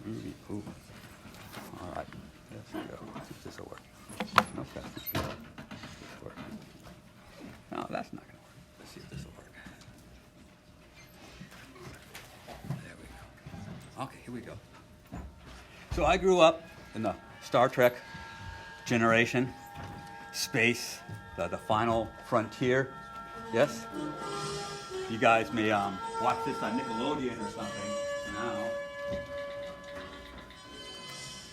Ruby. Ooh. All right. Let's go. Let's see if this will work. Nope, that's not going to work. No, that's not going to work. Let's see if this will work. There we go. Okay, here we go. So I grew up in the Star Trek generation, space, the final frontier. Yes? You guys may watch this on Nickelodeon or something now.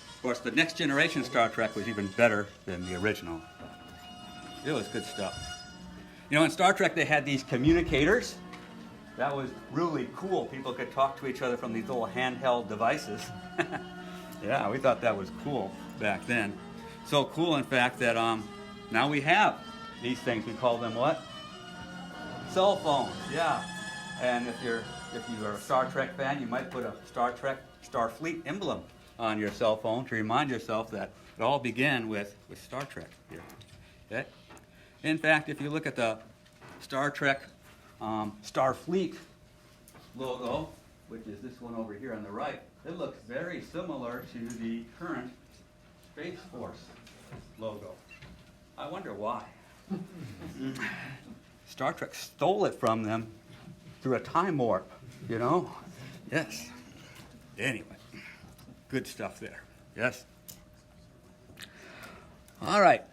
Of course, the next generation Star Trek was even better than the original. It was good stuff. You know, in Star Trek, they had these communicators. That was really cool. People could talk to each other from these little handheld devices. Yeah, we thought that was cool back then. So cool, in fact, that now we have these things. We call them what? Cell phones. Yeah. And if you're a Star Trek fan, you might put a Star Trek Starfleet emblem on your cell phone to remind yourself that it all began with Star Trek here. Okay? In fact, if you look at the Star Trek Starfleet logo, which is this one over here on the right, it looks very similar to the current Space Force logo. I wonder why. Star Trek stole it from them through a time warp, you know? Yes. Anyway, good stuff there. Yes? All right.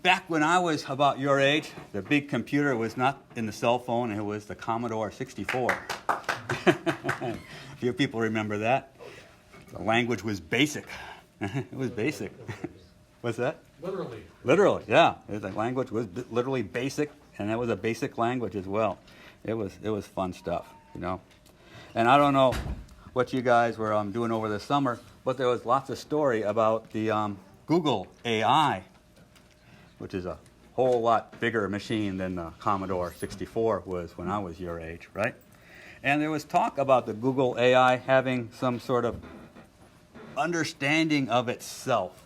Back when I was about your age, the big computer was not in the cell phone, it was the Commodore 64. A few people remember that. The language was BASIC. It was BASIC. What's that? Literally. Literally, yeah. The language was literally BASIC, and that was a basic language as well. It was fun stuff, you know. And I don't know what you guys were doing over the summer, but there was lots of story about the Google AI, which is a whole lot bigger machine than the Commodore 64 was when I was your age, right? And there was talk about the Google AI having some sort of understanding of itself.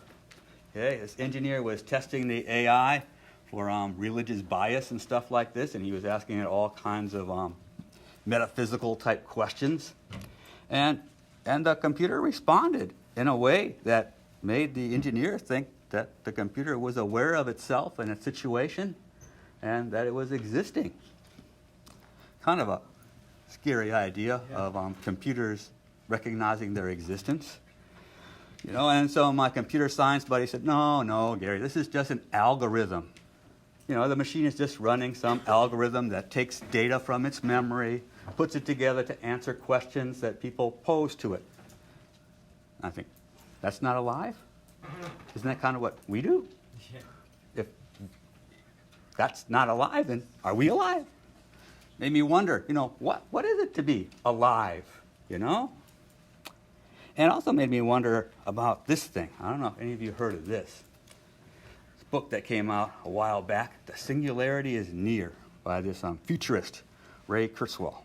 Okay, this engineer was testing the AI for religious bias and stuff like this, and he was asking it all kinds of metaphysical type questions. And the computer responded in a way that made the engineer think that the computer was aware of itself and its situation and that it was existing. Kind of a scary idea of computers recognizing their existence. You know, and so my computer science buddy said, no, Gary, this is just an algorithm. You know, the machine is just running some algorithm that takes data from its memory, puts it together to answer questions that people pose to it. I think, that's not alive? Isn't that kind of what we do? Yeah. If that's not alive, then are we alive? Made me wonder, you know, what is it to be alive, you know? And it also made me wonder about this thing. I don't know if any of you heard of this. This book that came out a while back, The Singularity is Near, by this futurist, Ray Kurzweil.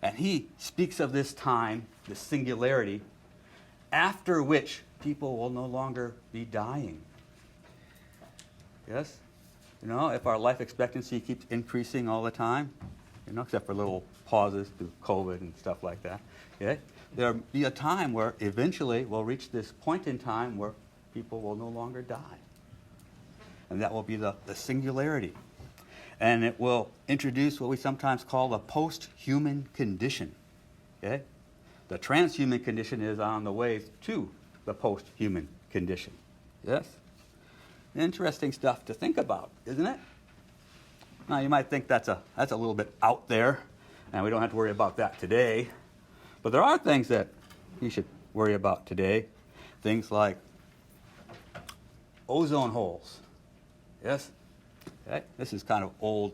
And he speaks of this time, the singularity, after which people will no longer be dying. Yes? You know, if our life expectancy keeps increasing all the time, you know, except for little pauses through COVID and stuff like that, okay? There'll be a time where eventually we'll reach this point in time where people will no longer die. And that will be the singularity. And it will introduce what we sometimes call the post-human condition. Okay? The transhuman condition is on the way to the post-human condition. Yes? Interesting stuff to think about, isn't it? Now, you might think that's a little bit out there, and we don't have to worry about that today. But there are things that you should worry about today. Things like ozone holes. Yes? Okay. This is kind of old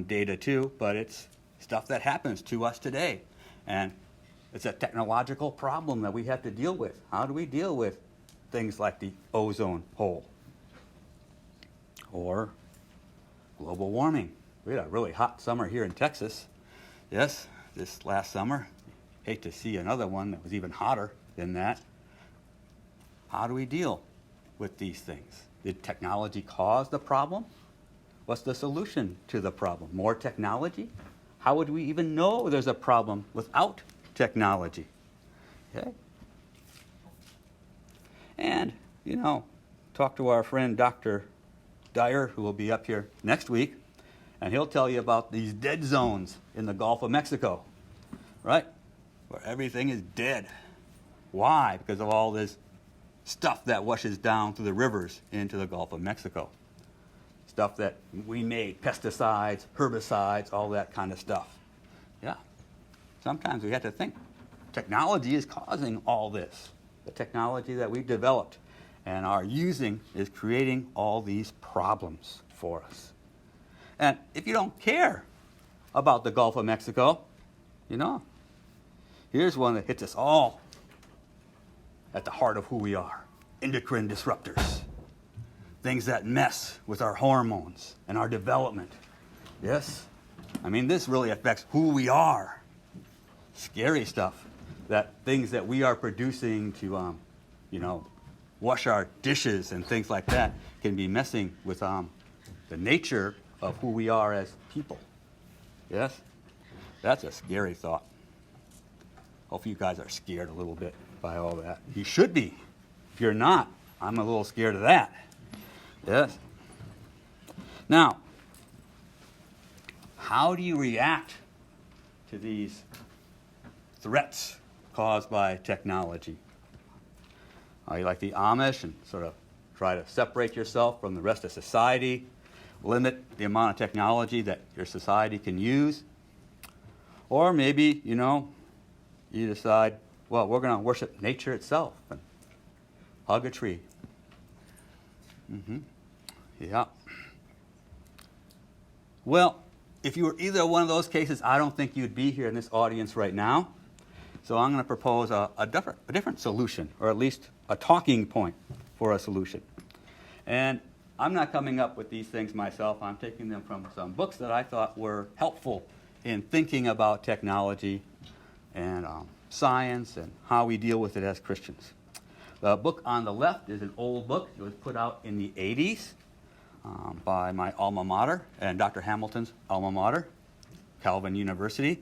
data too, but it's stuff that happens to us today. And it's a technological problem that we have to deal with. How do we deal with things like the ozone hole? Or global warming. We had a really hot summer here in Texas. Yes, this last summer. Hate to see another one that was even hotter than that. How do we deal with these things? Did technology cause the problem? What's the solution to the problem? More technology? How would we even know there's a problem without technology? Okay? And, talk to our friend Dr. Dyer, who will be up here next week, and he'll tell you about these dead zones in the Gulf of Mexico, right? Where everything is dead. Why? Because of all this stuff that washes down through the rivers into the Gulf of Mexico. Stuff that we made, pesticides, herbicides, all that kind of stuff. Yeah. Sometimes we have to think, technology is causing all this. The technology that we've developed and are using is creating all these problems for us. And if you don't care about the Gulf of Mexico, here's one that hits us all at the heart of who we are. Endocrine disruptors. Things that mess with our hormones and our development. Yes? This really affects who we are. Scary stuff. That things that we are producing to, wash our dishes and things like that can be messing with the nature of who we are as people. Yes? That's a scary thought. Hope you guys are scared a little bit by all that. You should be. If you're not, I'm a little scared of that. Yes? Now, how do you react to these threats caused by technology? Are you like the Amish and sort of try to separate yourself from the rest of society, limit the amount of technology that your society can use? Or maybe, you decide, well, we're going to worship nature itself and hug a tree. Yeah. Well, if you were either one of those cases, I don't think you'd be here in this audience right now. So I'm going to propose a different solution, or at least a talking point for a solution. And I'm not coming up with these things myself. I'm taking them from some books that I thought were helpful in thinking about technology and science and how we deal with it as Christians. The book on the left is an old book. It was put out in the 80s by my alma mater and Dr. Hamilton's alma mater, Calvin University.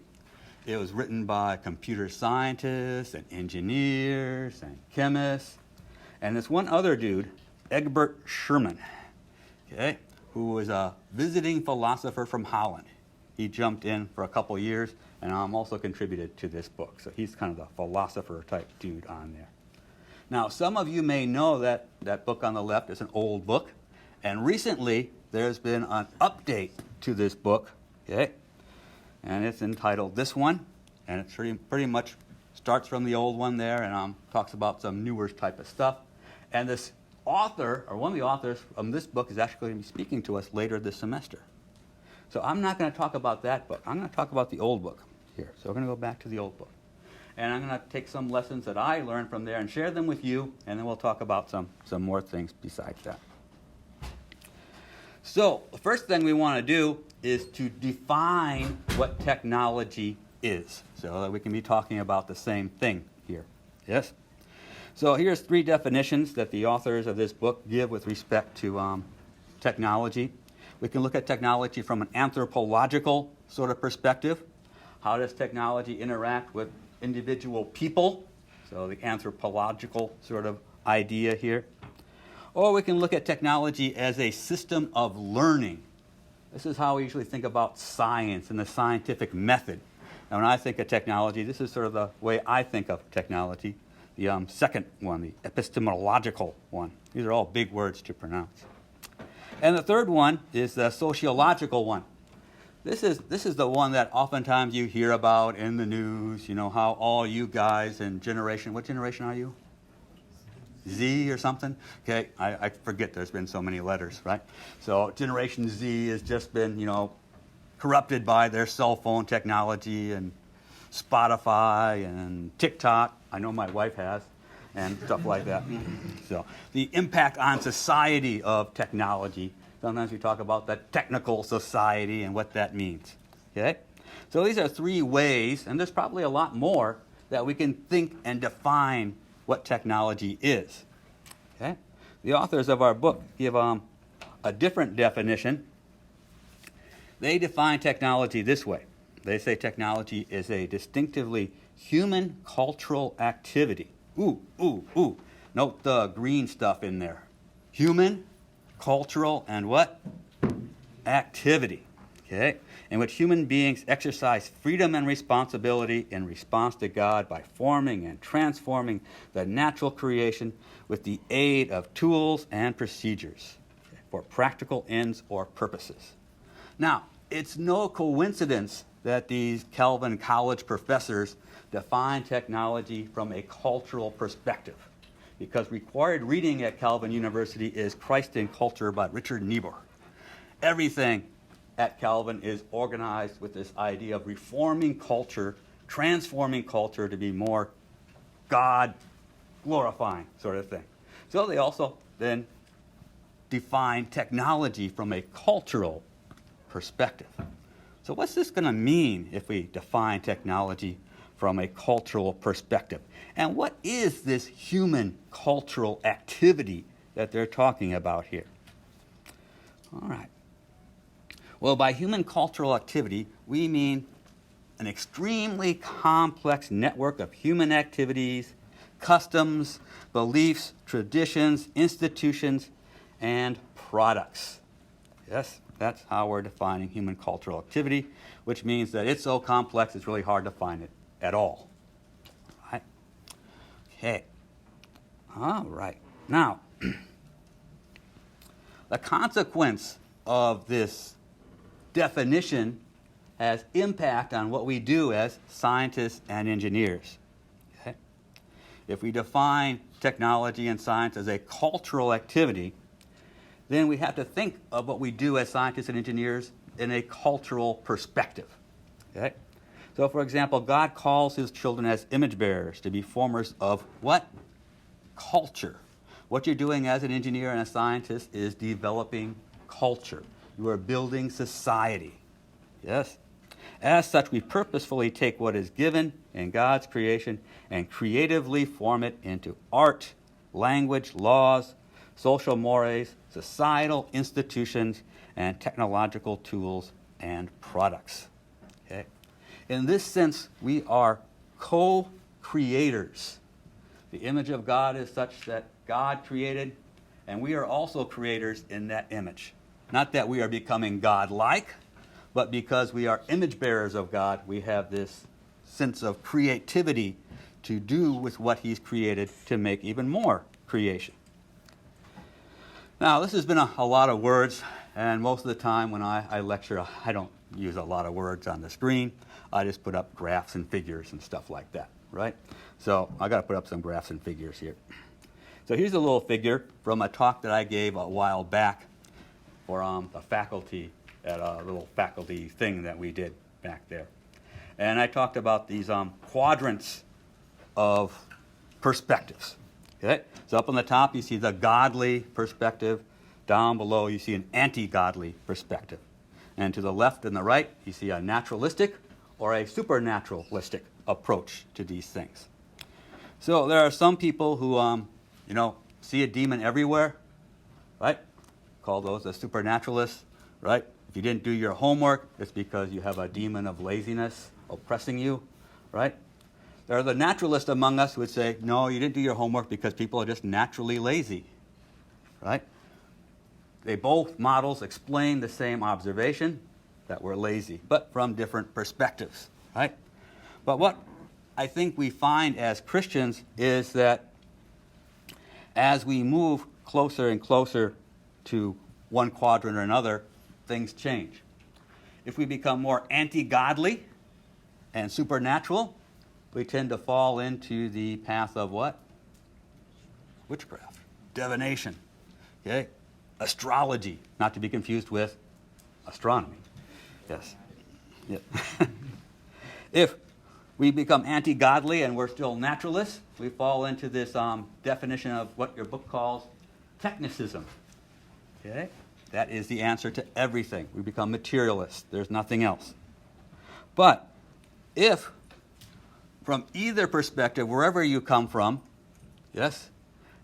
It was written by computer scientists and engineers and chemists. And this one other dude, Egbert Sherman, who was a visiting philosopher from Holland. He jumped in for a couple years and also contributed to this book. So he's kind of the philosopher type dude on there. Now, some of you may know that that book on the left is an old book. And recently, there's been an update to this book, and it's entitled This One, and it pretty much starts from the old one there and talks about some newer type of stuff. And this author, or one of the authors from this book, is actually going to be speaking to us later this semester. So I'm not going to talk about that book. I'm going to talk about the old book here. So we're going to go back to the old book. And I'm going to take some lessons that I learned from there and share them with you, and then we'll talk about some more things besides that. So the first thing we want to do is to define what technology is, so that we can be talking about the same thing here. Yes? So here's 3 definitions that the authors of this book give with respect to technology. We can look at technology from an anthropological sort of perspective. How does technology interact with individual people? So the anthropological sort of idea here. Or we can look at technology as a system of learning. This is how we usually think about science and the scientific method. And when I think of technology, this is sort of the way I think of technology. The second one, the epistemological one. These are all big words to pronounce. And the third one is the sociological one. This is the one that oftentimes you hear about in the news, how all you guys in what generation are you? Z or something? Okay, I forget, there's been so many letters, right? So Generation Z has just been, corrupted by their cell phone technology and Spotify and TikTok. I know my wife has, and stuff like that. So the impact on society of technology. Sometimes we talk about the technical society and what that means. Okay? So these are 3 ways, and there's probably a lot more, that we can think and define what technology is. Okay? The authors of our book give a different definition. They define technology this way. They say technology is a distinctively human cultural activity. Ooh, ooh, ooh. Note the green stuff in there. Human, cultural, and what? Activity. Okay? In which human beings exercise freedom and responsibility in response to God by forming and transforming the natural creation with the aid of tools and procedures for practical ends or purposes. Now, it's no coincidence that these Calvin College professors define technology from a cultural perspective, because required reading at Calvin University is Christ in Culture by Richard DeBoer. Everything at Calvin is organized with this idea of reforming culture, transforming culture to be more God-glorifying sort of thing. So they also then define technology from a cultural perspective. So what's this going to mean if we define technology from a cultural perspective? And what is this human cultural activity that they're talking about here? All right. Well, by human cultural activity, we mean an extremely complex network of human activities, customs, beliefs, traditions, institutions, and products. Yes, that's how we're defining human cultural activity, which means that it's so complex it's really hard to find it at all. All right? Okay. All right. Now, the consequence of this definition has impact on what we do as scientists and engineers. Okay? If we define technology and science as a cultural activity, then we have to think of what we do as scientists and engineers in a cultural perspective. Okay? So, for example, God calls his children as image bearers to be formers of what? Culture. What you're doing as an engineer and a scientist is developing culture. You are building society. Yes? As such, we purposefully take what is given in God's creation and creatively form it into art, language, laws, social mores, societal institutions, and technological tools and products. Okay? In this sense, we are co-creators. The image of God is such that God created, and we are also creators in that image. Not that we are becoming God-like, but because we are image bearers of God, we have this sense of creativity to do with what he's created to make even more creation. Now, this has been a lot of words, and most of the time when I lecture, I don't use a lot of words on the screen. I just put up graphs and figures and stuff like that, right? So I got to put up some graphs and figures here. So here's a little figure from a talk that I gave a while back for the faculty at a little faculty thing that we did back there. And I talked about these quadrants of perspectives. Okay? So up on the top, you see the godly perspective. Down below, you see an anti-godly perspective. And to the left and the right, you see a naturalistic or a supernaturalistic approach to these things. So there are some people who, see a demon everywhere, right? Call those the supernaturalists, right? If you didn't do your homework, it's because you have a demon of laziness oppressing you, right? There are the naturalists among us who would say, no, you didn't do your homework because people are just naturally lazy, right? They both models explain the same observation, that we're lazy, but from different perspectives, right? But what I think we find as Christians is that as we move closer and closer to one quadrant or another, things change. If we become more anti-godly and supernatural, we tend to fall into the path of what? Witchcraft, divination, okay? Astrology, not to be confused with astronomy. Yes. Yep. If we become anti-godly and we're still naturalists, we fall into this definition of what your book calls technicism. Okay? That is the answer to everything. We become materialists. There's nothing else. But if, from either perspective, wherever you come from, yes,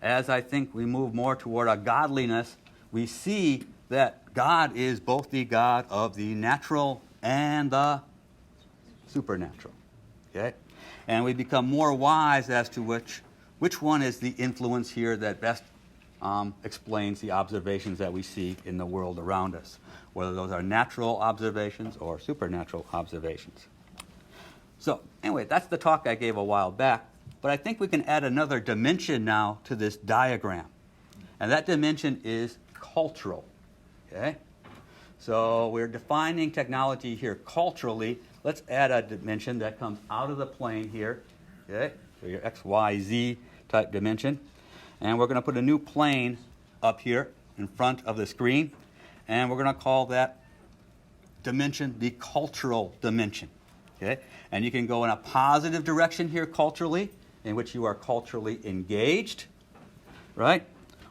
as I think we move more toward a godliness, we see that God is both the God of the natural and the supernatural. Okay? And we become more wise as to which one is the influence here that best explains the observations that we see in the world around us, whether those are natural observations or supernatural observations. So anyway, that's the talk I gave a while back, but I think we can add another dimension now to this diagram, and that dimension is cultural. Okay? So we're defining technology here culturally. Let's add a dimension that comes out of the plane here. Okay? So your X, Y, Z type dimension. And we're going to put a new plane up here in front of the screen. And we're going to call that dimension the cultural dimension. Okay? And you can go in a positive direction here culturally, in which you are culturally engaged, right?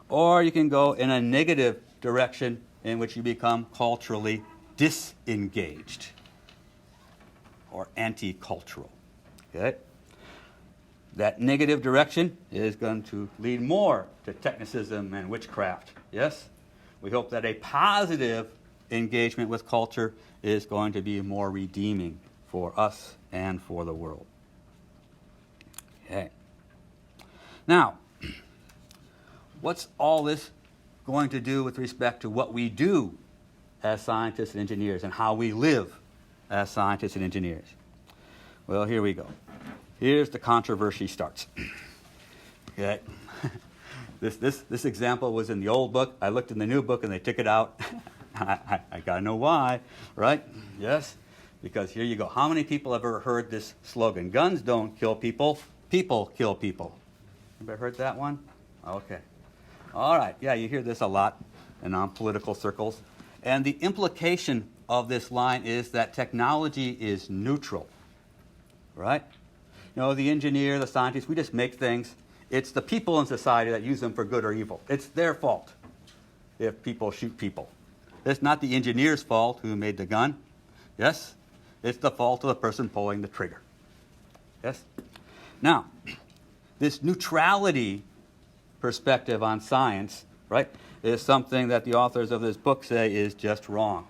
Or you can go in a negative direction in which you become culturally disengaged or anti-cultural. Okay? That negative direction is going to lead more to technicism and witchcraft. Yes? We hope that a positive engagement with culture is going to be more redeeming for us and for the world. Okay. Now, what's all this going to do with respect to what we do as scientists and engineers and how we live as scientists and engineers? Well, here we go. Here's the controversy starts. Okay. This example was in the old book. I looked in the new book and they took it out. I gotta know why, right? Yes? Because here you go. How many people have ever heard this slogan? Guns don't kill people, people kill people. Anybody heard that one? Okay. All right. Yeah, you hear this a lot in political circles. And the implication of this line is that technology is neutral, right? You know, the engineer, the scientist, we just make things. It's the people in society that use them for good or evil. It's their fault if people shoot people. It's not the engineer's fault who made the gun. Yes? It's the fault of the person pulling the trigger. Yes? Now, this neutrality perspective on science, right, is something that the authors of this book say is just wrong.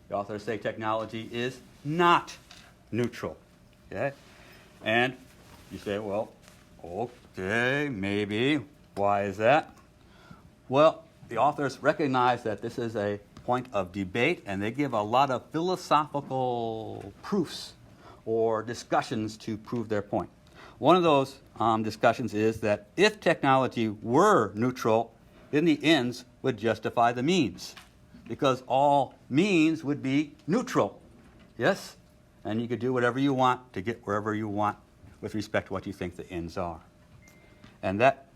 The authors say technology is not neutral. Okay? And you say, well, okay, maybe. Why is that? Well, the authors recognize that this is a point of debate, and they give a lot of philosophical proofs or discussions to prove their point. One of those discussions is that if technology were neutral, then the ends would justify the means, because all means would be neutral. Yes? And you could do whatever you want to get wherever you want with respect to what you think the ends are. And that,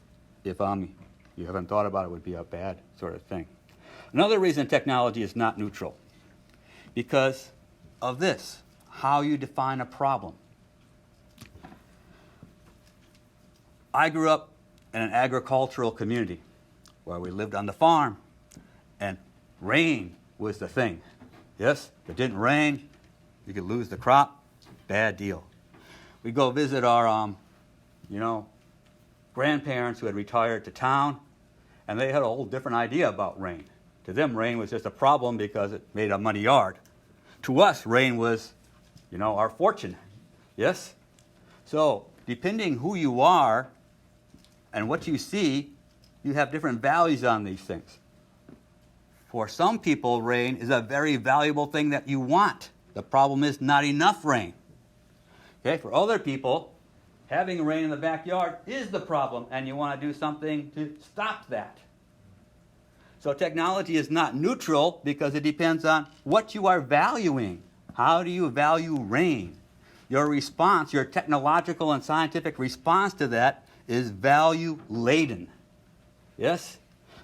if you haven't thought about it, would be a bad sort of thing. Another reason technology is not neutral, because of this, how you define a problem. I grew up in an agricultural community where we lived on the farm, and rain was the thing. Yes? If it didn't rain, you could lose the crop. Bad deal. We'd go visit our, grandparents who had retired to town, and they had a whole different idea about rain. To them, rain was just a problem because it made a muddy yard. To us, rain was, our fortune. Yes? So, depending who you are and what you see, you have different values on these things. For some people, rain is a very valuable thing that you want. The problem is not enough rain. Okay? For other people, having rain in the backyard is the problem, and you want to do something to stop that. So technology is not neutral because it depends on what you are valuing. How do you value rain? Your response, your technological and scientific response to that is value-laden. Yes?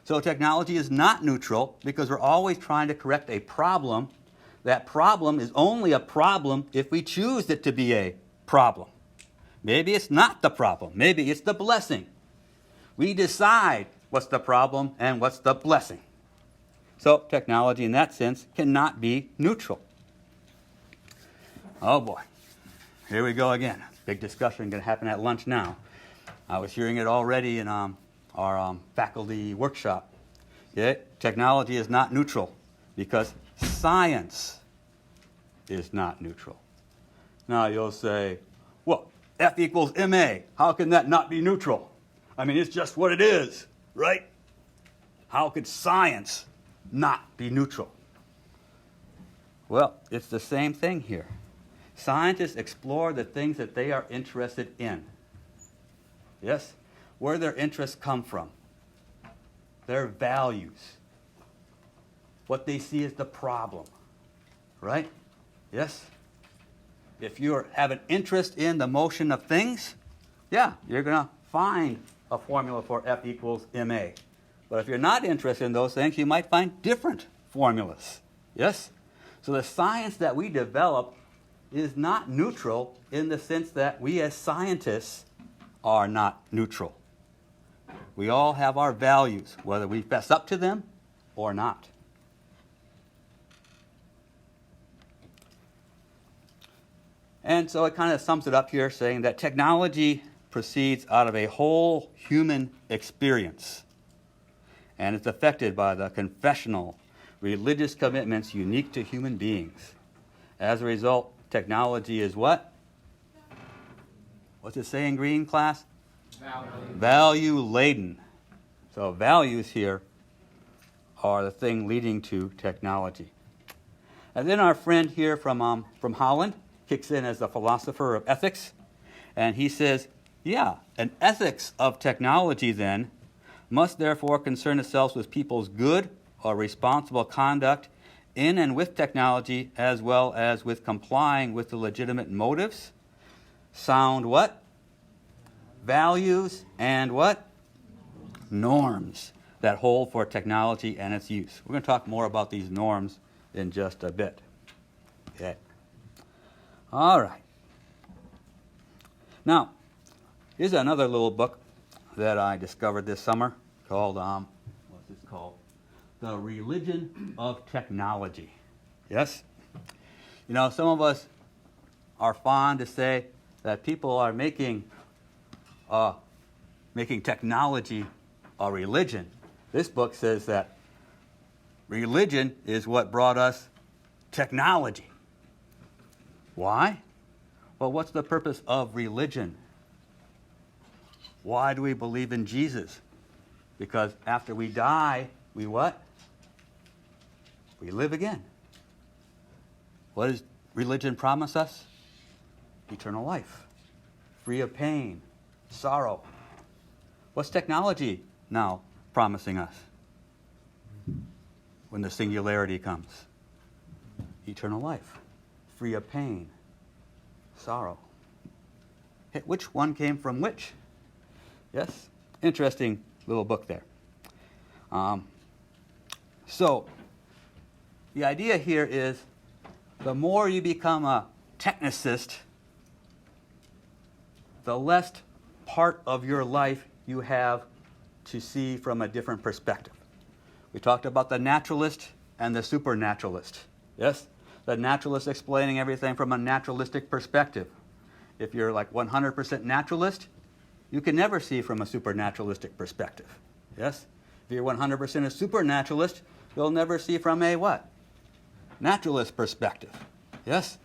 So technology is not neutral because we're always trying to correct a problem. That problem is only a problem if we choose it to be a problem. Maybe it's not the problem. Maybe it's the blessing. We decide what's the problem and what's the blessing. So technology in that sense cannot be neutral. Oh boy, here we go again. Big discussion going to happen at lunch now. I was hearing it already in our faculty workshop. Yeah? Technology is not neutral because science is not neutral. Now you'll say, well, F equals ma. How can that not be neutral? I mean, it's just what it is, right? How could science not be neutral? Well, it's the same thing here. Scientists explore the things that they are interested in. Yes? Where their interests come from. Their values. What they see as the problem. Right? Yes? If you have an interest in the motion of things, yeah, you're going to find a formula for F equals ma. But if you're not interested in those things, you might find different formulas. Yes? So the science that we develop is not neutral in the sense that we as scientists are not neutral. We all have our values, whether we fess up to them or not. And so it kind of sums it up here, saying that technology proceeds out of a whole human experience, and it's affected by the confessional, religious commitments unique to human beings. As a result, technology is what? What's it say in green, class? Value laden. So values here are the thing leading to technology. And then our friend here from Holland kicks in as the philosopher of ethics, and he says, yeah, an ethics of technology then must therefore concern itself with people's good or responsible conduct in and with technology, as well as with complying with the legitimate motives, sound what? Values and what? Norms that hold for technology and its use. We're going to talk more about these norms in just a bit. Okay. All right. Now, here's another little book that I discovered this summer called, what's this called? The Religion of Technology. Yes? You know, some of us are fond to say that people are making technology a religion. This book says that religion is what brought us technology. Why? Well, what's the purpose of religion? Why do we believe in Jesus? Because after we die, we what? We live again. What does religion promise us? Eternal life, free of pain, sorrow. What's technology now promising us when the singularity comes? Eternal life, free of pain, sorrow. Hey, which one came from which? Yes? Interesting little book there. So, the idea here is the more you become a technicist, the less part of your life you have to see from a different perspective. We talked about the naturalist and the supernaturalist. Yes? The naturalist explaining everything from a naturalistic perspective. If you're like 100% naturalist, you can never see from a supernaturalistic perspective. Yes? If you're 100% a supernaturalist, you'll never see from a what? Naturalist perspective. Yes?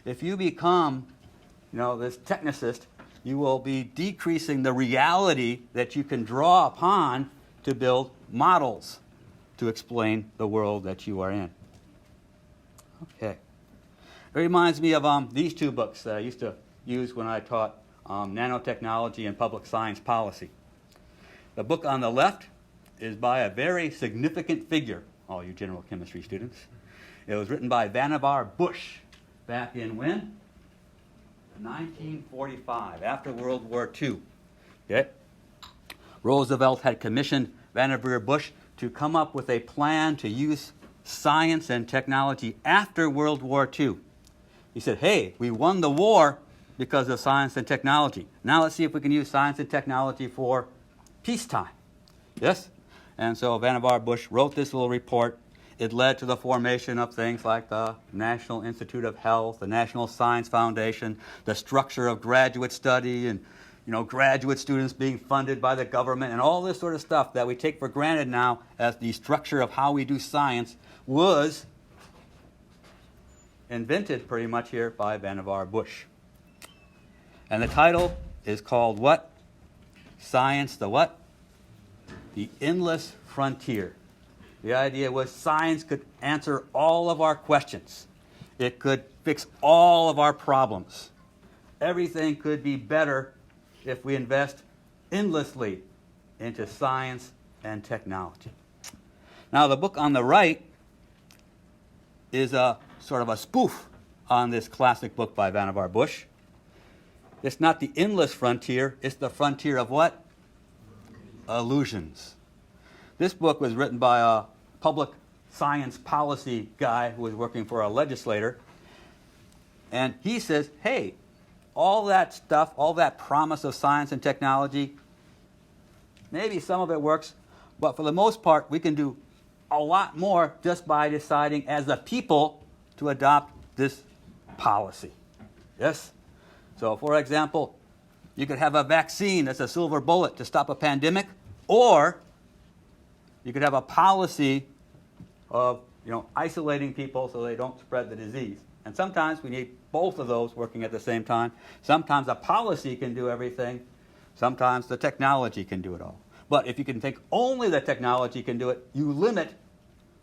If you become, this technicist, you will be decreasing the reality that you can draw upon to build models to explain the world that you are in. Okay. It reminds me of these two books that I used to use when I taught nanotechnology and public science policy. The book on the left is by a very significant figure, all you general chemistry students. It was written by Vannevar Bush back in when? 1945, after World War II. Okay? Roosevelt had commissioned Vannevar Bush to come up with a plan to use science and technology after World War II. He said, hey, we won the war because of science and technology. Now let's see if we can use science and technology for peacetime. Yes? And so Vannevar Bush wrote this little report. It led to the formation of things like the National Institute of Health, the National Science Foundation, the structure of graduate study, and graduate students being funded by the government, and all this sort of stuff that we take for granted now as the structure of how we do science was invented pretty much here by Vannevar Bush. And the title is called what? Science, the what? The Endless Frontier. The idea was science could answer all of our questions. It could fix all of our problems. Everything could be better if we invest endlessly into science and technology. Now, the book on the right is a sort of a spoof on this classic book by Vannevar Bush. It's not the endless frontier, it's the frontier of what? Illusions. This book was written by a public science policy guy who was working for a legislator. And he says, hey, all that stuff, all that promise of science and technology, maybe some of it works, but for the most part, we can do a lot more just by deciding as a people to adopt this policy. Yes? So, for example, you could have a vaccine that's a silver bullet to stop a pandemic, or you could have a policy of isolating people so they don't spread the disease. And sometimes we need both of those working at the same time. Sometimes a policy can do everything. Sometimes the technology can do it all. But if you can think only the technology can do it, you limit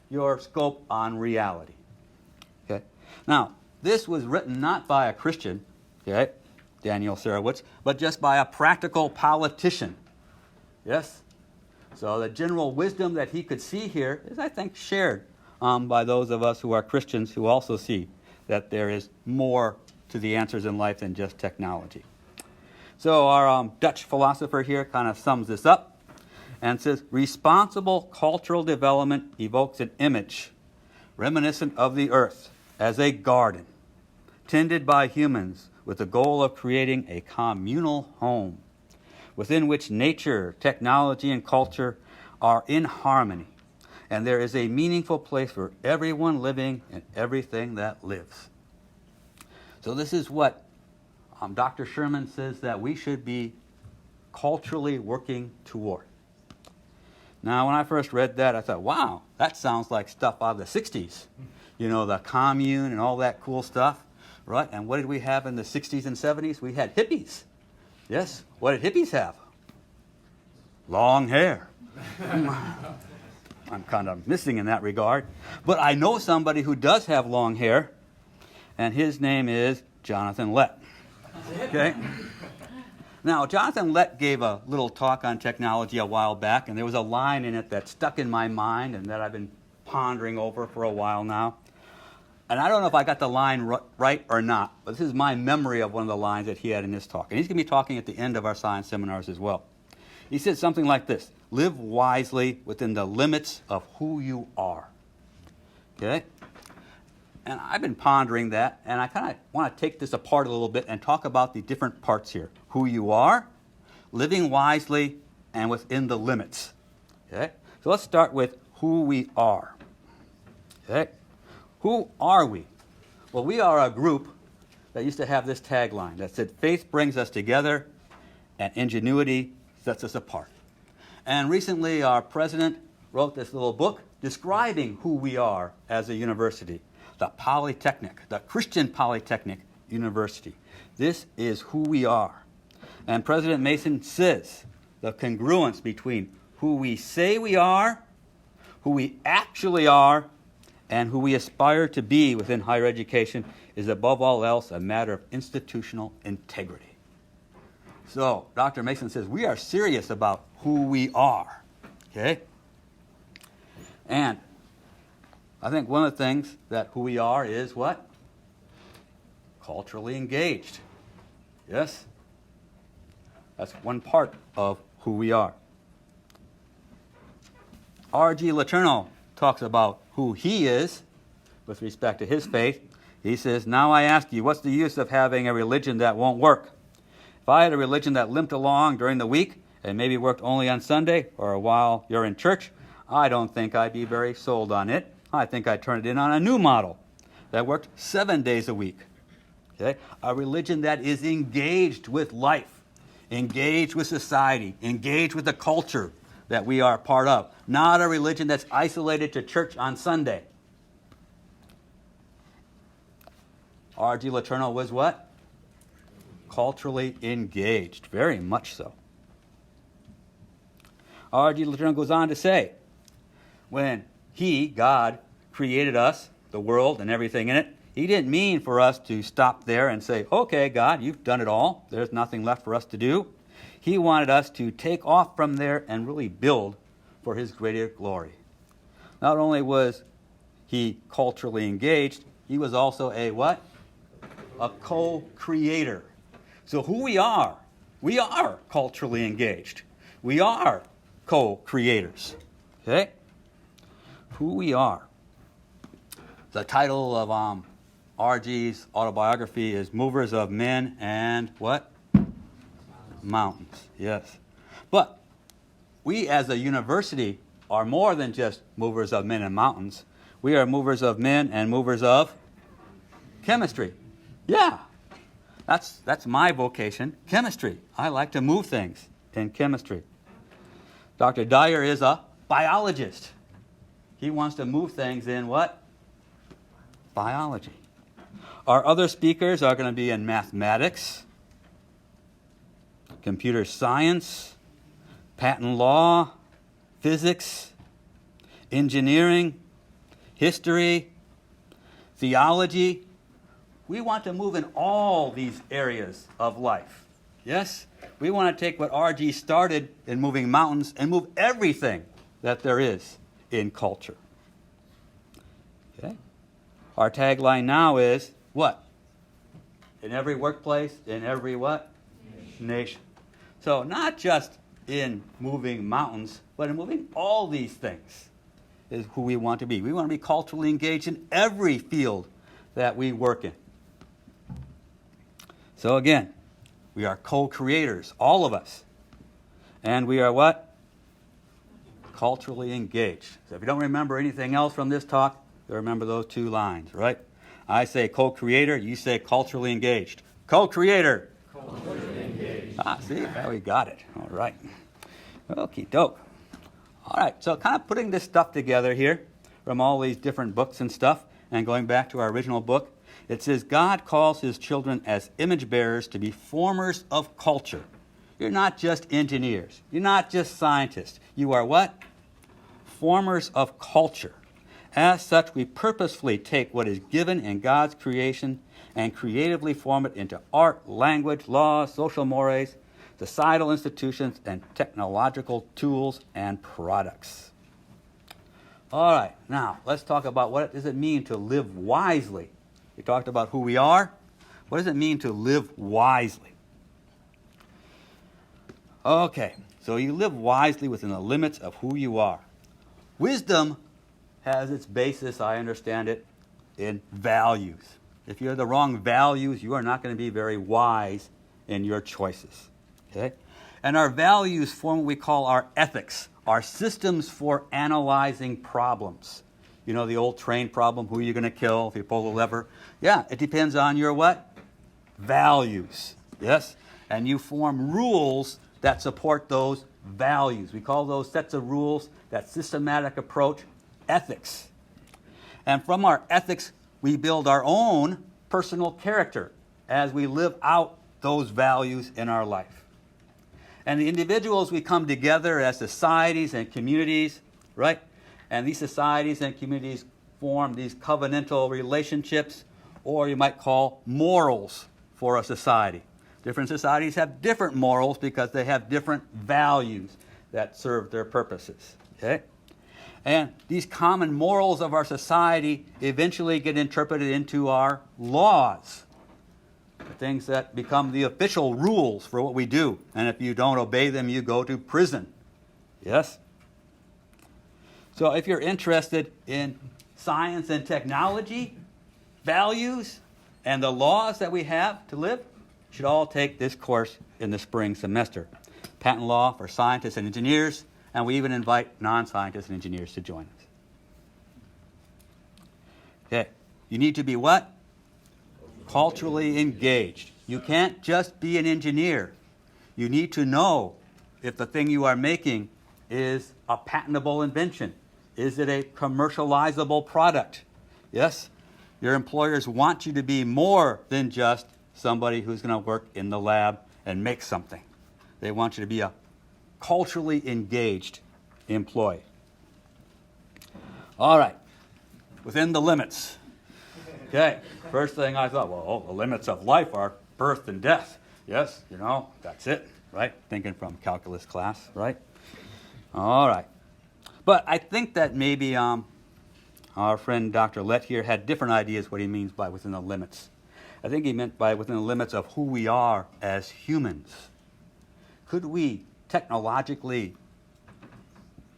your scope on reality. Okay? Now, this was written not by a Christian, okay, Daniel Sarowitz, but just by a practical politician. Yes? So the general wisdom that he could see here is, I think, shared by those of us who are Christians who also see that there is more to the answers in life than just technology. So our Dutch philosopher here kind of sums this up and says, responsible cultural development evokes an image reminiscent of the earth as a garden tended by humans with the goal of creating a communal home within which nature, technology, and culture are in harmony, and there is a meaningful place for everyone living and everything that lives. So this is what Dr. Sherman says that we should be culturally working toward. Now, when I first read that, I thought, wow, that sounds like stuff out of the 60s. The commune and all that cool stuff, right? And what did we have in the 60s and 70s? We had hippies. Yes. What did hippies have? Long hair. I'm kind of missing in that regard. But I know somebody who does have long hair, and his name is Jonathan Lett. Okay? Now, Jonathan Lett gave a little talk on technology a while back, and there was a line in it that stuck in my mind and that I've been pondering over for a while now. And I don't know if I got the line right or not, but this is my memory of one of the lines that he had in his talk. And he's going to be talking at the end of our science seminars as well. He said something like this: live wisely within the limits of who you are. Okay? And I've been pondering that, and I kind of want to take this apart a little bit and talk about the different parts here. Who you are, living wisely, and within the limits. Okay? So let's start with who we are. Okay? Who are we? Well, we are a group that used to have this tagline that said, faith brings us together and ingenuity sets us apart. And recently our president wrote this little book describing who we are as a university. The Polytechnic, the Christian Polytechnic University. This is who we are. And President Mason says the congruence between who we say we are, who we actually are, and who we aspire to be within higher education is above all else a matter of institutional integrity. So, Dr. Mason says we are serious about who we are. Okay? And I think one of the things that who we are is what? Culturally engaged. Yes? That's one part of who we are. R.G. Letourneau talks about who he is with respect to his faith. He says, now I ask you, what's the use of having a religion that won't work? If I had a religion that limped along during the week and maybe worked only on Sunday or while you're in church, I don't think I'd be very sold on it. I think I'd turn it in on a new model that worked 7 days a week. Okay? A religion that is engaged with life, engaged with society, engaged with the culture that we are part of. Not a religion that's isolated to church on Sunday. R.G. Letourneau was what? culturally engaged, very much so. R.G. Letourneau goes on to say, when he, God, created us, the world and everything in it, he didn't mean for us to stop there and say, okay, God, you've done it all. There's nothing left for us to do. He wanted us to take off from there and really build for his greater glory. Not only was he culturally engaged, he was also a what? A co-creator. So who we are culturally engaged. We are co-creators. Okay? Who we are. The title of R.G.'s autobiography is Movers of Men and what? Mountains. Yes. But we as a university are more than just movers of men and mountains. We are movers of men and movers of chemistry. Yeah. That's my vocation, chemistry. I like to move things in chemistry. Dr. Dyer is a biologist. He wants to move things in what? Biology. Our other speakers are going to be in mathematics, computer science, patent law, physics, engineering, history, theology. We want to move in all these areas of life. Yes? We want to take what R.G. started in moving mountains and move everything that there is in culture. Okay? Our tagline now is what? In every workplace, in every what? Nation. So not just in moving mountains, but in moving all these things is who we want to be. We want to be culturally engaged in every field that we work in. So again, we are co-creators, all of us. And we are what? Culturally engaged. So if you don't remember anything else from this talk, you remember those two lines, right? I say co-creator, you say culturally engaged. Co-creator. Culturally engaged. See, now we got it. All right. Okie doke. All right, so kind of putting this stuff together here from all these different books and stuff, and going back to our original book, it says God calls his children as image bearers to be formers of culture. You're not just engineers. You're not just scientists. You are what? Formers of culture. As such, we purposefully take what is given in God's creation and creatively form it into art, language, laws, social mores, societal institutions, and technological tools and products. All right, now let's talk about what does it mean to live wisely. We talked about who we are. What does it mean to live wisely? Okay, so you live wisely within the limits of who you are. Wisdom has its basis, I understand it, in values. If you have the wrong values, you are not going to be very wise in your choices. Okay? And our values form what we call our ethics, our systems for analyzing problems. You know the old train problem, who are you going to kill if you pull the lever? Yeah, it depends on your what? Values. Yes? And you form rules that support those values. We call those sets of rules, that systematic approach, ethics. And from our ethics, we build our own personal character as we live out those values in our life. And the individuals, we come together as societies and communities, right? And these societies and communities form these covenantal relationships, or you might call morals for a society. Different societies have different morals because they have different values that serve their purposes. Okay? And these common morals of our society eventually get interpreted into our laws, things that become the official rules for what we do. And if you don't obey them, you go to prison. Yes? So if you're interested in science and technology, values, and the laws that we have to live, you should all take this course in the spring semester. Patent law for scientists and engineers, and we even invite non-scientists and engineers to join us. Okay, you need to be what? Culturally engaged. You can't just be an engineer. You need to know if the thing you are making is a patentable invention. Is it a commercializable product? Yes? Your employers want you to be more than just somebody who's going to work in the lab and make something. They want you to be a culturally engaged employee. All right, within the limits. Okay, first thing I thought, well, the limits of life are birth and death. Yes, that's it, right? Thinking from calculus class, right? All right. But I think that maybe our friend Dr. Lett here had different ideas what he means by within the limits. I think he meant by within the limits of who we are as humans. Could we technologically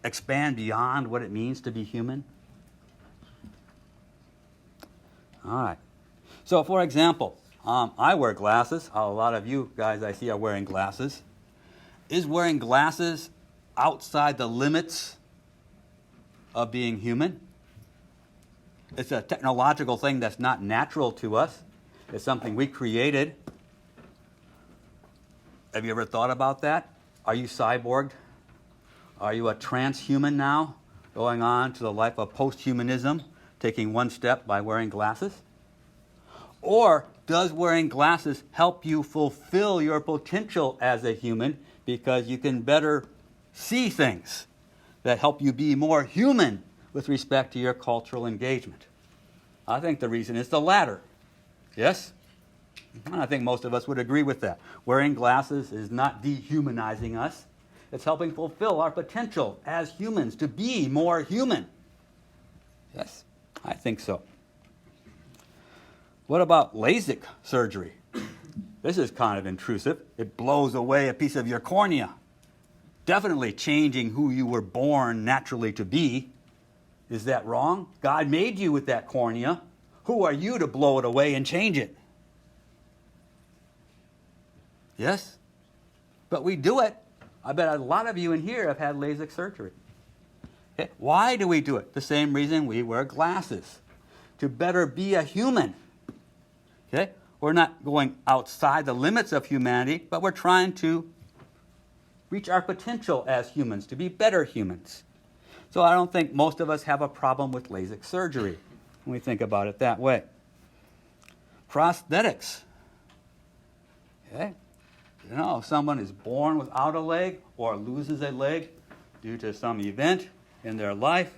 expand beyond what it means to be human? All right. So, for example, I wear glasses. A lot of you guys I see are wearing glasses. Is wearing glasses outside the limits of being human? It's a technological thing that's not natural to us. It's something we created. Have you ever thought about that? Are you cyborged? Are you a transhuman now, going on to the life of posthumanism, taking one step by wearing glasses? Or does wearing glasses help you fulfill your potential as a human because you can better see things that help you be more human with respect to your cultural engagement? I think the reason is the latter. Yes? And I think most of us would agree with that. Wearing glasses is not dehumanizing us. It's helping fulfill our potential as humans to be more human. Yes, I think so. What about LASIK surgery? This is kind of intrusive. It blows away a piece of your cornea, definitely changing who you were born naturally to be. Is that wrong? God made you with that cornea. Who are you to blow it away and change it? Yes? But we do it. I bet a lot of you in here have had LASIK surgery. Okay? Why do we do it? The same reason we wear glasses. To better be a human. Okay? We're not going outside the limits of humanity, but we're trying to reach our potential as humans, to be better humans. So I don't think most of us have a problem with LASIK surgery when we think about it that way. Prosthetics. Okay? If someone is born without a leg or loses a leg due to some event in their life,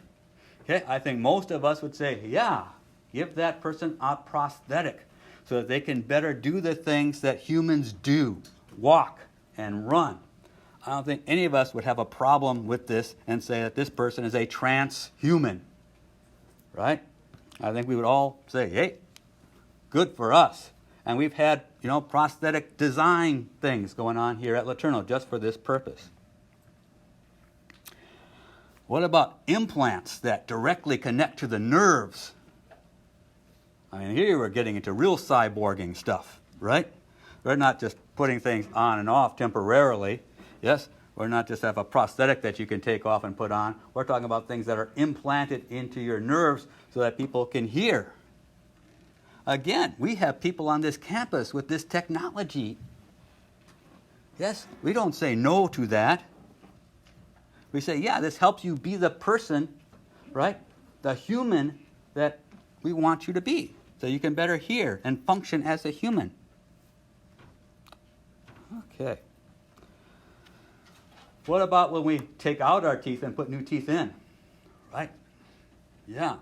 okay, I think most of us would say, yeah, give that person a prosthetic so that they can better do the things that humans do, walk and run. I don't think any of us would have a problem with this and say that this person is a transhuman, right? I think we would all say, hey, good for us. And we've had, prosthetic design things going on here at Laterno just for this purpose. What about implants that directly connect to the nerves? I mean, here we're getting into real cyborging stuff, right? We're not just putting things on and off temporarily. Yes, we're not just have a prosthetic that you can take off and put on. We're talking about things that are implanted into your nerves so that people can hear. Again, we have people on this campus with this technology. Yes, we don't say no to that. We say, yeah, this helps you be the person, right? The human that we want you to be, so you can better hear and function as a human. Okay. What about when we take out our teeth and put new teeth in, right? Yeah.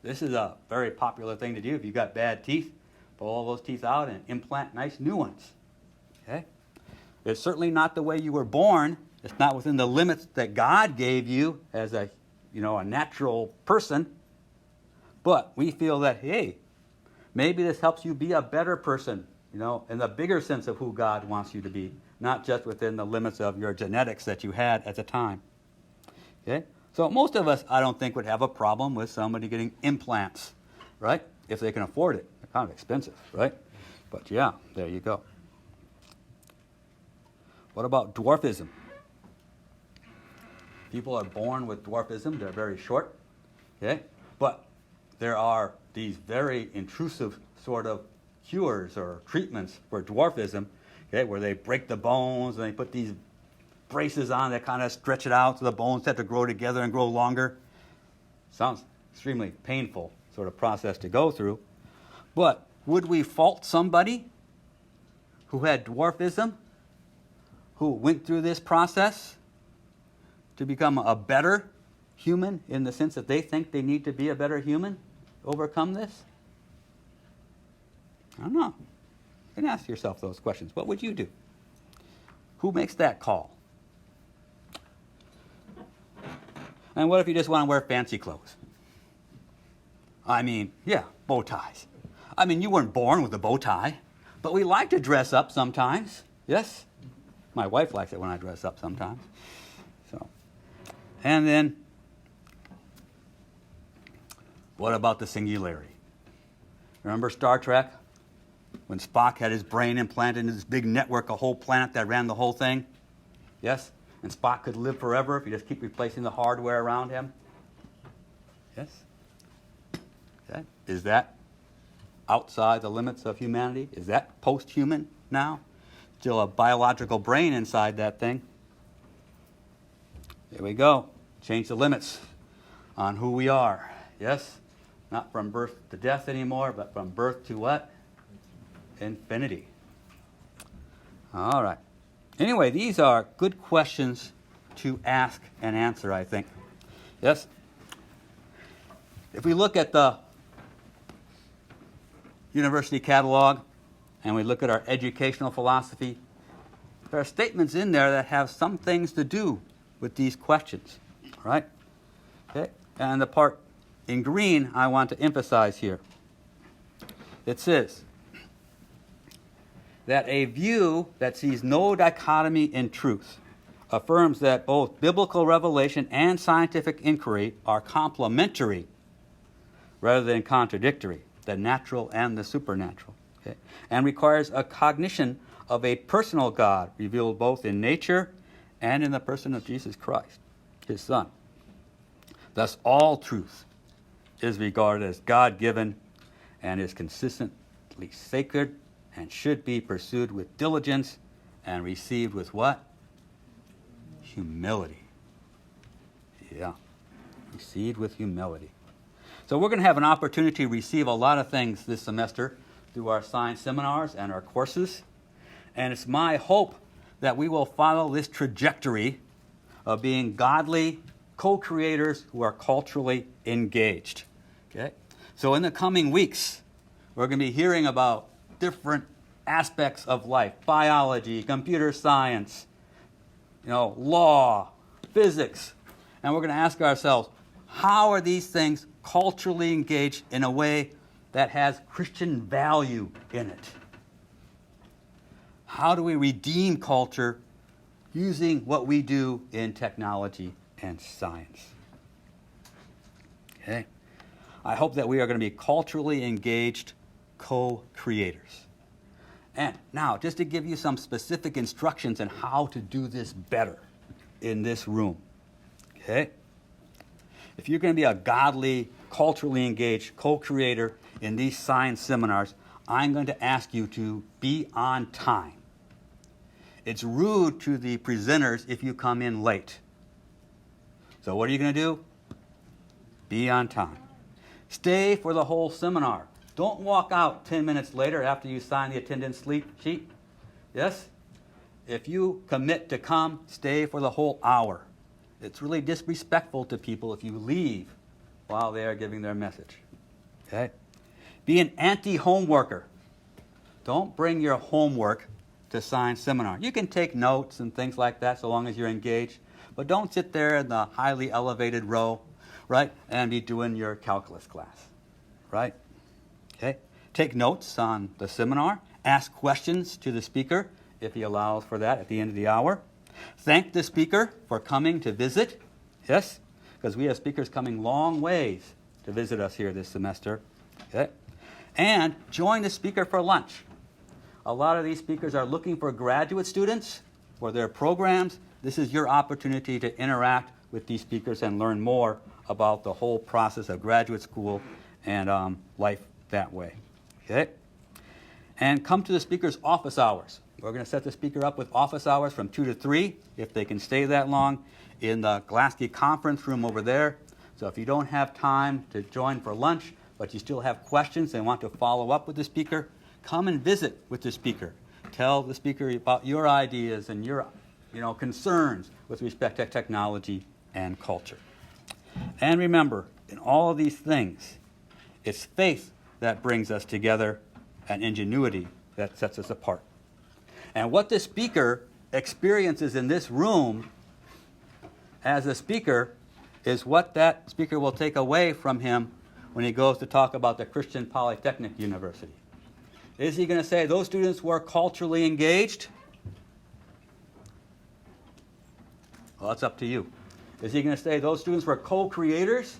This is a very popular thing to do. If you've got bad teeth, pull all those teeth out and implant nice new ones. Okay? It's certainly not the way you were born. It's not within the limits that God gave you as a natural person. But we feel that, hey, maybe this helps you be a better person, in the bigger sense of who God wants you to be, not just within the limits of your genetics that you had at the time. Okay? So most of us, I don't think, would have a problem with somebody getting implants, right? If they can afford it. They're kind of expensive, right? But yeah, there you go. What about dwarfism? People are born with dwarfism. They're very short, okay? But there are these very intrusive sort of cures or treatments for dwarfism, okay, where they break the bones and they put these braces on that kind of stretch it out so the bones have to grow together and grow longer. Sounds extremely painful sort of process to go through. But would we fault somebody who had dwarfism, who went through this process to become a better human in the sense that they think they need to be a better human to overcome this? I don't know. You can ask yourself those questions. What would you do? Who makes that call? And what if you just want to wear fancy clothes? I mean, yeah, bow ties. I mean, you weren't born with a bow tie, but we like to dress up sometimes. Yes? My wife likes it when I dress up sometimes. So, and then, what about the singularity? Remember Star Trek? When Spock had his brain implanted in this big network, a whole planet that ran the whole thing? Yes? And Spock could live forever if you just keep replacing the hardware around him? Yes? Okay. Is that outside the limits of humanity? Is that post-human now? Still a biological brain inside that thing. There we go. Change the limits on who we are. Yes? Not from birth to death anymore, but from birth to what? Infinity. All right. Anyway, these are good questions to ask and answer, I think. Yes? If we look at the university catalog and we look at our educational philosophy, there are statements in there that have some things to do with these questions. All right? Okay? And the part in green I want to emphasize here. It says that a view that sees no dichotomy in truth affirms that both biblical revelation and scientific inquiry are complementary rather than contradictory, the natural and the supernatural, okay? And requires a cognition of a personal God revealed both in nature and in the person of Jesus Christ, his Son. Thus, all truth is regarded as God-given and is consistently sacred and should be pursued with diligence and received with what? Humility. Yeah, received with humility. So we're going to have an opportunity to receive a lot of things this semester through our science seminars and our courses. And it's my hope that we will follow this trajectory of being godly co-creators who are culturally engaged. Okay? So in the coming weeks, we're going to be hearing about different aspects of life: biology, computer science, law, physics. And we're going to ask ourselves, how are these things culturally engaged in a way that has Christian value in it? How do we redeem culture using what we do in technology and science? Okay. I hope that we are going to be culturally engaged co-creators. And now, just to give you some specific instructions on how to do this better in this room. Okay? If you're going to be a godly, culturally engaged co-creator in these science seminars, I'm going to ask you to be on time. It's rude to the presenters if you come in late. So what are you going to do? Be on time. Stay for the whole seminar. Don't walk out 10 minutes later after you sign the attendance sheet. Yes? If you commit to come, stay for the whole hour. It's really disrespectful to people if you leave while they are giving their message. Okay? Be an anti-homeworker. Don't bring your homework to science seminar. You can take notes and things like that so long as you're engaged, but don't sit there in the highly elevated row, right, and be doing your calculus class, right? Okay. Take notes on the seminar. Ask questions to the speaker if he allows for that at the end of the hour. Thank the speaker for coming to visit. Yes, because we have speakers coming long ways to visit us here this semester. Okay. And join the speaker for lunch. A lot of these speakers are looking for graduate students for their programs. This is your opportunity to interact with these speakers and learn more about the whole process of graduate school and life that way. Okay? And come to the speaker's office hours. We're going to set the speaker up with office hours from 2 to 3, if they can stay that long, in the Glaske conference room over there. So if you don't have time to join for lunch, but you still have questions and want to follow up with the speaker, come and visit with the speaker. Tell the speaker about your ideas and your concerns with respect to technology and culture. And remember, in all of these things, it's faith that brings us together and ingenuity that sets us apart. And what the speaker experiences in this room as a speaker is what that speaker will take away from him when he goes to talk about the Christian Polytechnic University. Is he going to say those students were culturally engaged? Well, that's up to you. Is he going to say those students were co-creators?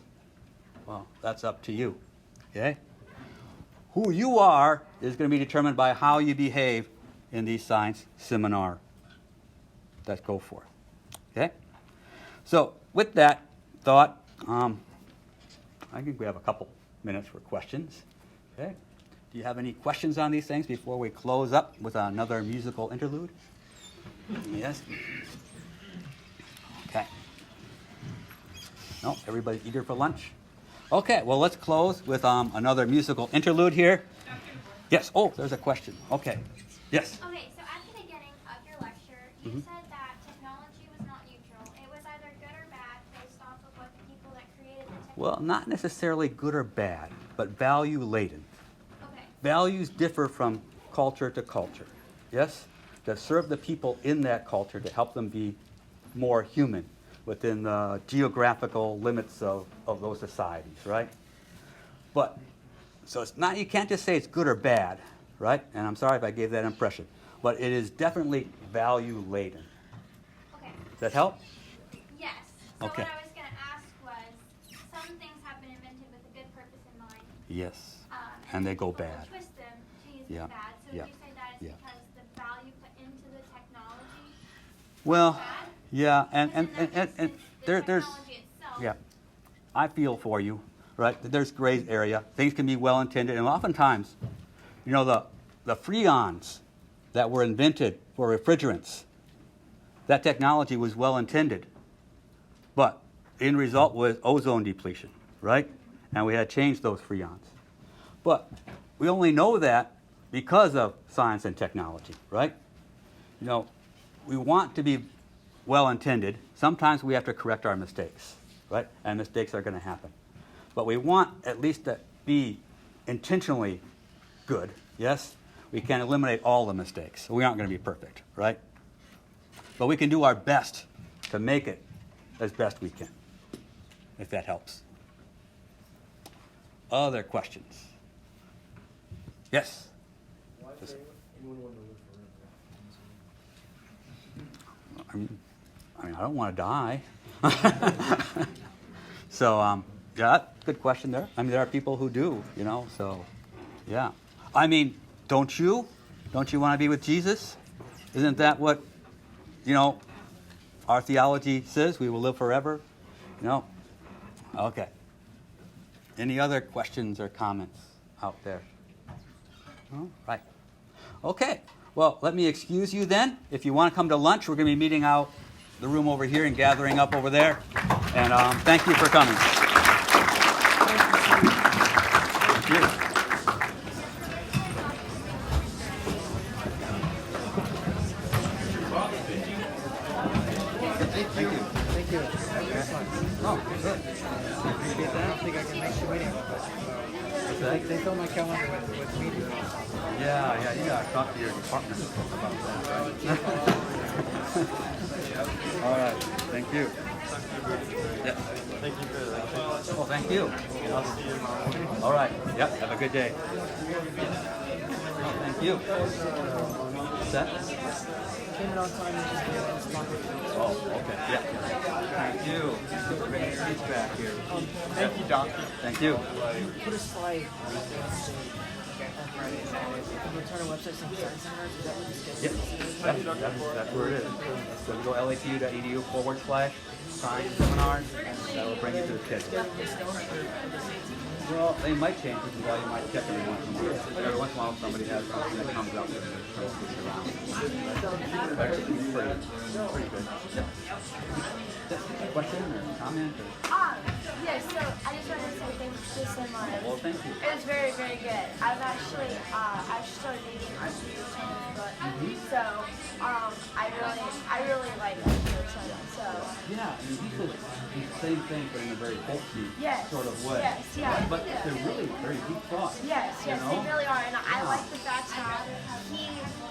Well, that's up to you. Okay? Who you are is going to be determined by how you behave in these science seminar that go forth. Okay? So, with that thought, I think we have a couple minutes for questions. Okay? Do you have any questions on these things before we close up with another musical interlude? Yes? Okay. No, everybody's eager for lunch? Okay, well, let's close with another musical interlude here. Yes, oh, there's a question. Okay, yes. Okay, so at the beginning of your lecture, you said that technology was not neutral. It was either good or bad based off of what the people that created the technology. Well, not necessarily good or bad, but value-laden. Okay. Values differ from culture to culture, yes? To serve the people in that culture, to help them be more human within the geographical limits of those societies, right? But, so it's not, you can't just say it's good or bad, right? And I'm sorry if I gave that impression. But it is definitely value-laden. Okay. Does that help? Yes. So Okay. what I was going to ask was, some things have been invented with a good purpose in mind. Yes. And they go people will bad. twist them to use Yeah. them bad. So Yeah. would you say that is Yeah. because the value put into the technology Well, bad? yeah, And and the there's, technology itself. yeah, I feel for you, right? There's gray area. Things can be well intended, and oftentimes, the freons that were invented for refrigerants, that technology was well intended, but in result was ozone depletion, right? And we had to change those freons. But we only know that because of science and technology, right? We want to be well-intended. Sometimes we have to correct our mistakes, right? And mistakes are going to happen. But we want at least to be intentionally good, yes? We can't eliminate all the mistakes. We aren't going to be perfect, right? But we can do our best to make it as best we can, if that helps. Other questions? Yes? Why would anyone want to live forever? I mean, I don't want to die. So, yeah, good question there. I mean, there are people who do, so, yeah. I mean, don't you? Don't you want to be with Jesus? Isn't that what, our theology says? We will live forever? Okay. Any other questions or comments out there? All right. Okay. Well, let me excuse you then. If you want to come to lunch, we're going to be meeting out the room over here and gathering up over there. And thank you for coming. Thank you. Thank you. Oh, good. I don't think I can make the meeting. They fill my calendar with meetings. Yeah, you got to talk to your department about that, right? All right, thank you. Yep. Thank you for that. Oh, thank you. All right, yep, have a good day. Thank you. What's that? Came in on time and just did this talk. Oh, okay, yeah. Thank you. Great speech back here. Thank you, Doctor. Thank you. Put a slide on Friday and Saturday. Return our website some science seminars. Is that what this is? Yep, that's where it is. So you go latu.edu/science seminars, and that will bring you to the schedule. Well, they might change, which is why you might check every once in a while. Every once in a while, somebody has something that comes up and throws it around. But it's pretty good. Yep. Question or comment? Or? Yes, so I just wanted to say thank you so much. Well, thank you. It was very, very good. I've actually, I started reading our Peterson book, so I really like our Peterson. So Yeah, I mean, he says the same thing, but in a very folksy Yes, sort of way. yes, yeah. But they're really very deep thoughts. yes, you yes, know? they really are, and I like the fact how he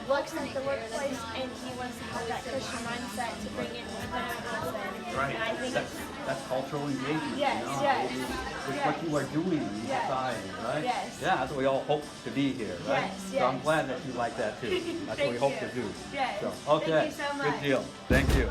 looks at the workplace and he wants to have that Christian mindset to bring in his benefits, Right. and I think That's cultural engagement. Yes, you know? yes, It's yes. what you are doing in Yes. society, right? Yes. Yeah, that's what we all hope to be here, right? Yes, So I'm yes. glad that you like that too. That's what we Thank hope you. to do. Yes. So, Thank okay. you so Good much. deal. Thank you.